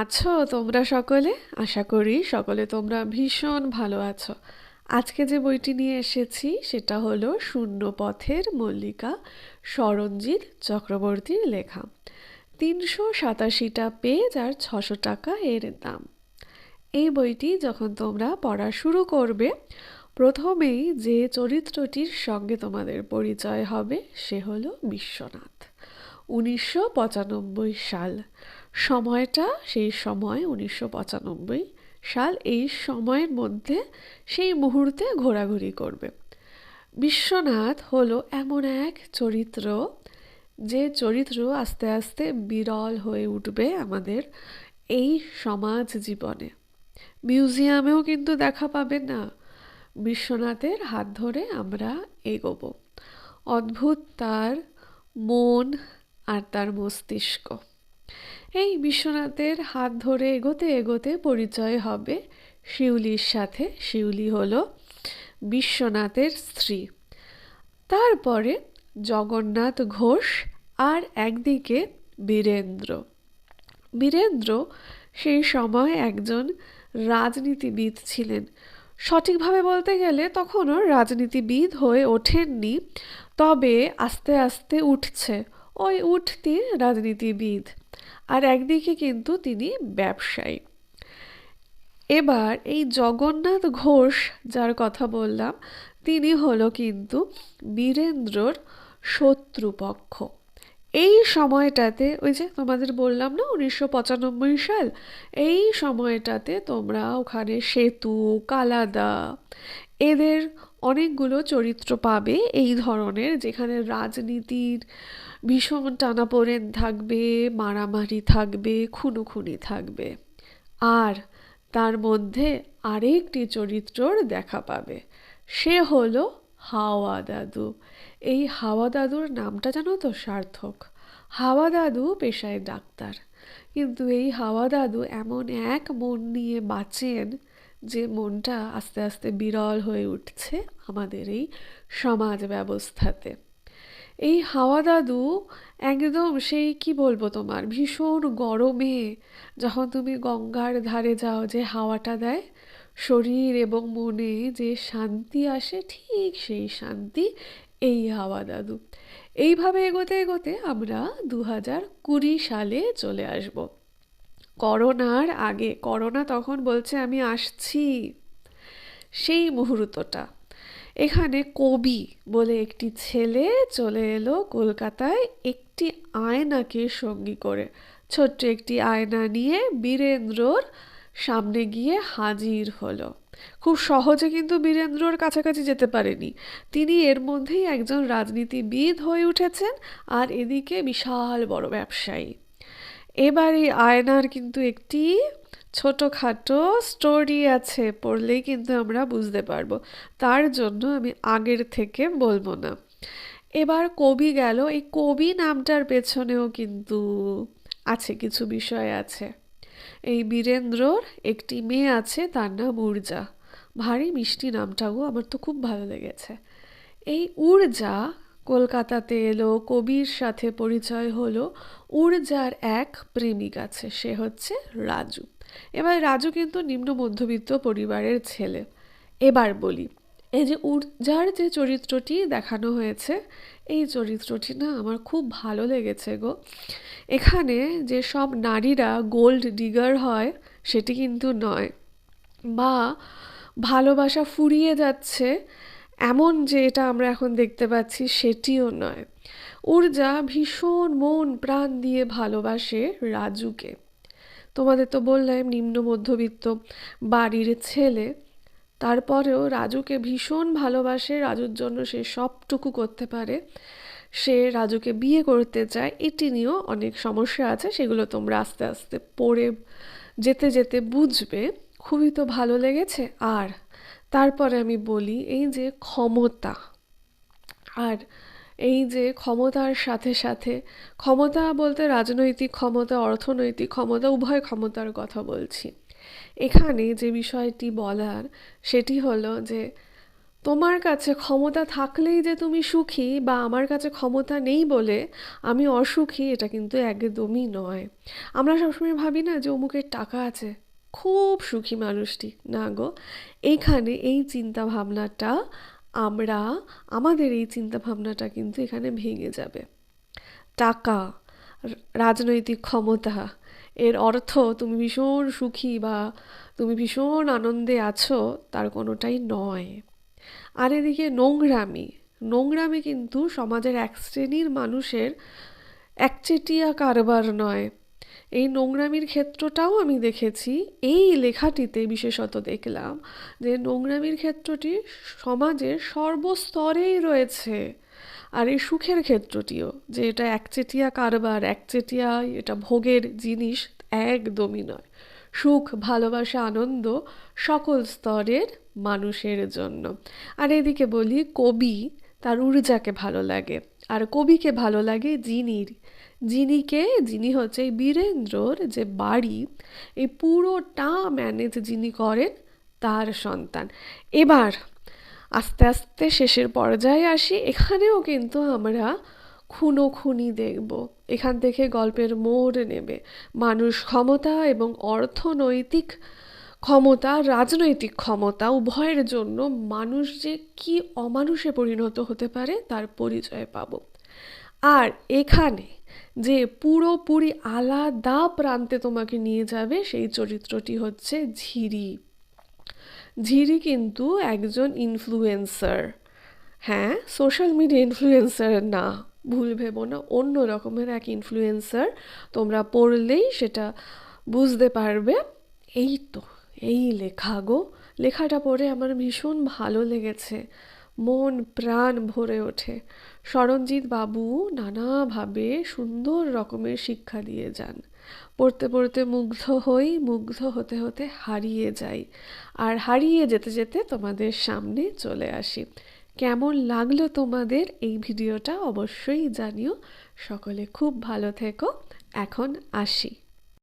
আছো তোমরা সকলে? আশা করি সকলে তোমরা ভীষণ ভালো আছো। আজকে যে বইটি নিয়ে এসেছি সেটা হলো শূন্য পথের মল্লিকা, স্মরণজিৎ চক্রবর্তীর লেখা। 387টা পেজ আর 600 টাকা এর দাম। এই বইটি যখন তোমরা পড়া শুরু করবে, প্রথমেই যে চরিত্রটির সঙ্গে তোমাদের পরিচয় হবে সে হলো বিশ্বনাথ। 1995 সাল, সময়টা সেই সময় 1995 সাল। এই সময়ের মধ্যে সেই মুহূর্তে ঘোরাঘুরি করবে। বিশ্বনাথ হলো এমন এক চরিত্র, যে চরিত্র আস্তে আস্তে বিরল হয়ে উঠবে আমাদের এই সমাজ জীবনে। মিউজিয়ামেও কিন্তু দেখা পাবে না। বিশ্বনাথের হাত ধরে আমরা এগোবো। অদ্ভুত তার মন আর তার মস্তিষ্ক। এই বিশ্বনাথের হাত ধরে এগোতে এগোতে পরিচয় হবে শিউলির সাথে। শিউলি হলো বিশ্বনাথের স্ত্রী। তারপরে জগন্নাথ ঘোষ, আর একদিকে বীরেন্দ্র। বীরেন্দ্র সেই সময় একজন রাজনীতিবিদ ছিলেন। সঠিকভাবে বলতে গেলে তখনও রাজনীতিবিদ হয়ে ওঠেননি, তবে আস্তে আস্তে উঠছে, ওই উঠতি রাজনীতিবিদ। আর একদিকে কিন্তু তিনি ব্যবসায়ী। এবার এই জগন্নাথ ঘোষ যার কথা বললাম, তিনি হলো কিন্তু বীরেন্দ্রর শত্রুপক্ষ। এই সময়টাতে, ওই যে তোমাদের বললাম না 1995 সাল, এই সময়টাতে তোমরা ওখানে সেতু, কালাদা, এদের অনেকগুলো চরিত্র পাবে এই ধরনের, যেখানে রাজনীতির ভীষণ টানাপোড়েন থাকবে, মারামারি থাকবে, খুনোখুনি থাকবে। আর তার মধ্যে আরেকটি চরিত্রর দেখা পাবে, সে হলো হাওয়া দাদু। এই হাওয়া দাদুর নামটা জানো তো সার্থক। হাওয়া দাদু পেশায় ডাক্তার, কিন্তু এই হাওয়া দাদু এমন এক মন নিয়ে বাঁচেন যে মনটা আস্তে আস্তে বিরল হয়ে উঠছে আমাদের এই সমাজ ব্যবস্থাতে। এই হাওয়া দাদু একদম সেই, কি বলবো তোমার, ভীষণ গরমে যখন তুমি গঙ্গার ধারে যাও যে হাওয়াটা দেয়, শরীর এবং মনে যে শান্তি আসে, ঠিক সেই শান্তি এই হাওয়া দাদু। এইভাবে এগোতে এগোতে আমরা 2020 সালে চলে আসব। করোনার আগে, করোনা তখন বলছে আমি আসছি, সেই মুহূর্তটা। এখানে কবি বলে একটি ছেলে চলে এলো কলকাতায় একটি আয়নাকে সঙ্গী করে। ছোট্ট একটি আয়না নিয়ে বীরেন্দ্রর সামনে গিয়ে হাজির হলো। খুব সহজে কিন্তু বীরেন্দ্রর কাছাকাছি যেতে পারেনি। তিনি এর মধ্যেই একজন রাজনীতিবিদ হয়ে উঠেছেন, আর এদিকে বিশাল বড় ব্যবসায়ী। এবার এই আয়নার কিন্তু একটি ছোটোখাটো স্টোরি আছে, পড়লেই কিন্তু আমরা বুঝতে পারবো। তার জন্য আমি আগের থেকে বলবো না। এবার কবি গেল, এই কবি নামটার পেছনেও কিন্তু আছে কিছু বিষয় আছে। এই বীরেন্দ্রর একটি মেয়ে আছে, তার নাম উর্জা। ভারী মিষ্টি নামটাও, আমার তো খুব ভালো লেগেছে। এই উর্জা কলকাতাতে এলো, কবির সাথে পরিচয় হলো। উর্জার এক প্রেমিক আছে, সে হচ্ছে রাজু। এবার রাজু কিন্তু নিম্ন মধ্যবিত্ত পরিবারের ছেলে। এবার বলি, এই যে উর্জার যে চরিত্রটি দেখানো হয়েছে, এই চরিত্রটি না আমার খুব ভালো লেগেছে গো। এখানে যে সব নারীরা গোল্ড ডিগার হয় সেটি কিন্তু নয়, বা ভালোবাসা ফুরিয়ে যাচ্ছে এমন যে এটা আমরা এখন দেখতে পাচ্ছি সেটিও নয়। উর্জা ভীষণ মন প্রাণ দিয়ে ভালোবাসে রাজুকে। তোমাদের তো বললাম নিম্ন মধ্যবিত্ত বাড়ির ছেলে, তারপরেও রাজুকে ভীষণ ভালোবাসে, রাজুর জন্য সে সবটুকু করতে পারে। সে রাজুকে বিয়ে করতে চায়। এটি নিয়েও অনেক সমস্যা আছে, সেগুলো তোমরা আস্তে আস্তে পড়ে যেতে যেতে বুঝবে। খুবই তো ভালো লেগেছে। আর তারপরে আমি বলি, এই যে ক্ষমতা, আর এই যে ক্ষমতার সাথে সাথে, ক্ষমতা বলতে রাজনৈতিক ক্ষমতা, অর্থনৈতিক ক্ষমতা, উভয় ক্ষমতার কথা বলছি। এখানে যে বিষয়টি বলার সেটি হলো যে তোমার কাছে ক্ষমতা থাকলেই যে তুমি সুখী, বা আমার কাছে ক্ষমতা নেই বলে আমি অসুখী, এটা কিন্তু একদমই নয়। আমরা সবসময় ভাবি না যে অমুকের টাকা আছে, খুব সুখী মানুষটি। না গো, এইখানে এই চিন্তা ভাবনাটা আমরা আমাদের এই চিন্তা ভাবনাটা কিন্তু এখানে ভেঙে যাবে। টাকা, রাজনৈতিক ক্ষমতা, এর অর্থ তুমি ভীষণ সুখী বা তুমি ভীষণ আনন্দে আছো, তার কোনোটাই নয়। আর এদিকে নোংরামি, নোংরামি কিন্তু সমাজের এক শ্রেণীর মানুষের একচেটিয়া কারবার নয়। এই নোংরামির ক্ষেত্রটাও আমি দেখেছি, এই লেখাটিতে বিশেষত দেখলাম যে নোংরামির ক্ষেত্রটি সমাজের সর্বস্তরেই রয়েছে। আর এই সুখের ক্ষেত্রটিও, যে এটা একচেটিয়া কারবার, একচেটিয়া এটা ভোগের জিনিস, একদমই নয়। সুখ, ভালোবাসা, আনন্দ সকল স্তরের মানুষের জন্য। আর এদিকে বলি, কবি তার ঊর্জাকে ভালো লাগে, আর কবিকে ভালো লাগে যিনি হচ্ছে এই বীরেন্দ্রর যে বাড়ি, এই পুরোটা ম্যানেজ যিনি করেন, তার সন্তান। এবার আস্তে আস্তে শেষের পর্যায়ে আসি। এখানেও কিন্তু আমরা খুনোখুনি দেখব। এখান থেকে গল্পের মোড় নেবে। মানুষ ক্ষমতা এবং অর্থনৈতিক ক্ষমতা, রাজনৈতিক ক্ষমতা উভয়ের জন্য মানুষ যে কি অমানুষে পরিণত হতে পারে তার পরিচয় পাব। আর এখানে যে পুরোপুরি আলাদা প্রান্তে তোমাকে নিয়ে যাবে সেই চরিত্রটি হচ্ছে ঝিরি। ঝিরি কিন্তু একজন ইনফ্লুয়েন্সার। হ্যাঁ, সোশ্যাল মিডিয়া ইনফ্লুয়েন্সার না, ভুল ভেবো না, অন্য রকমের এক ইনফ্লুয়েন্সার। তোমরা পড়লেই সেটা বুঝতে পারবে। এই তো, এই লেখা গো, লেখাটা পড়ে আমার ভীষণ ভালো লেগেছে, মন প্রাণ ভরে ওঠে। স্মরণজিৎ বাবু নানাভাবে সুন্দর রকমের শিক্ষা দিয়ে যান। পড়তে পড়তে মুগ্ধ হই, মুগ্ধ হতে হতে হারিয়ে যাই, আর হারিয়ে যেতে যেতে তোমাদের সামনে চলে আসি। কেমন লাগলো তোমাদের এই ভিডিওটা অবশ্যই জানিও। সকলে খুব ভালো থেকো। এখন আসি।